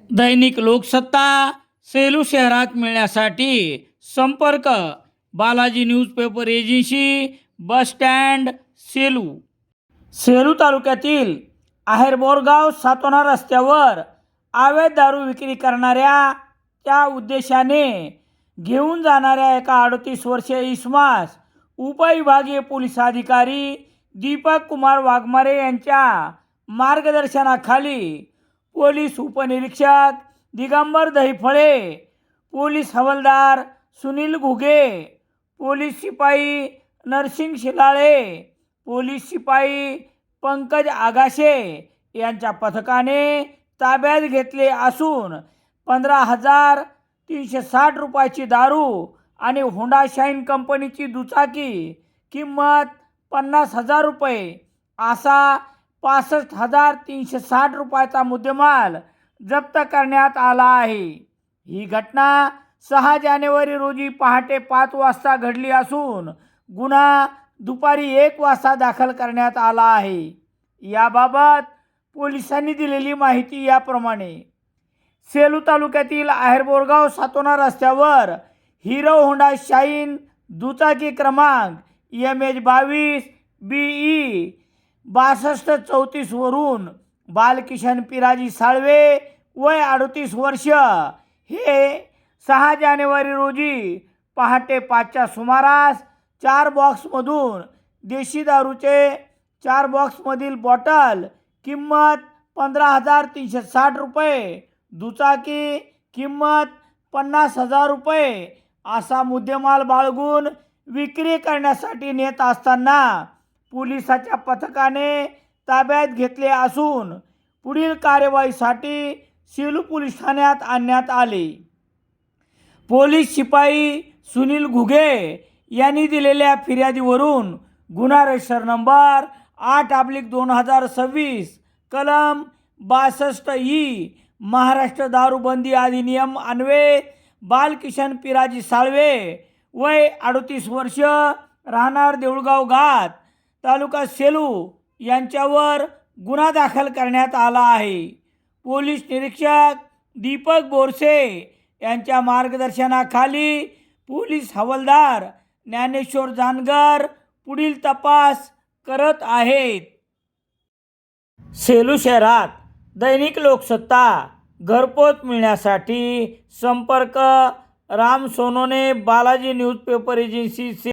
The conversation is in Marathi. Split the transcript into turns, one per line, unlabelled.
दैनिक लोकसत्ता सेलू शहरात मिळण्यासाठी संपर्क Balaji newspaper agency, bus stand, Selu. Selu तालुक्यातील आहेर बोरगाव सातोना रस्त्यावर अवैध दारू विक्री करणाऱ्या त्या उद्देशाने घेऊन जाणाऱ्या एका 38 वर्षीय इसमास उपविभागीय पोलीस अधिकारी दीपक कुमार वाघमारे यांच्या मार्गदर्शनाखाली पोलीस उपनिरीक्षक दिगंबर दहिफळे, पोलीस हवालदार सुनील घुगे, पोलीस शिपाई नरसिंग शिलाळे, पोलीस शिपाई पंकज आगाशे यांच्या पथकाने ताब्यात घेतले असून 15,360 रुपयाची दारू आणि होंडा शाईन कंपनीची दुचाकी किंमत 50,000 रुपये असा 65,360 रुपयाचा मुद्देमाल जप्त करण्यात आला आहे. ही घटना 6 जानेवारी रोजी पहाटे 5 वाजता घडली असून गुन्हा दुपारी 1 वाजता दाखल करण्यात आला आहे. याबाबत पोलिसांनी दिलेली माहिती याप्रमाणे: सेलू तालुक्यातील आहेर बोरगाव सातोना रस्त्यावर हिरो होंडा शाईन दुचाकी क्रमांक MH22 BE 6234 वरून बालकिशन पिराजी साळवे वय 38 वर्ष हे 6 जानेवारी रोजी पहाटे 5च्या सुमारास 4 बॉक्समधून देशी दारूचे 4 बॉक्समधील बॉटल किंमत 15,360 रुपये, दुचाकी किंमत 50,000 रुपये असा मुद्देमाल बाळगून विक्री करण्यासाठी नेत असताना पोलिसाच्या पथकाने ताब्यात घेतले असून पुढील कार्यवाहीसाठी सेलू पोलीस ठाण्यात आणण्यात आले. पोलीस शिपाई सुनील घुगे यांनी दिलेल्या फिर्यादीवरून गुन्हा रजिस्टर नंबर 8/2026 कलम 62E महाराष्ट्र दारूबंदी अधिनियम अन्वये बालकिशन पिराजी साळवे वय 38 वर्ष राहणार देऊळगाव घाट तालुका सेलू यांच्यावर गुन्हा दाखल करण्यात आला आहे. पोलीस निरीक्षक दीपक बोरसे यांच्या मार्गदर्शनाखाली पोलीस हवालदार ज्ञानेश्वर जानगर पुढील तपास करत आहेत. सेलू शहरात दैनिक लोकसत्ता घरपोच मिळण्यासाठी संपर्क राम सोनोने बालाजी न्यूजपेपर एजन्सी.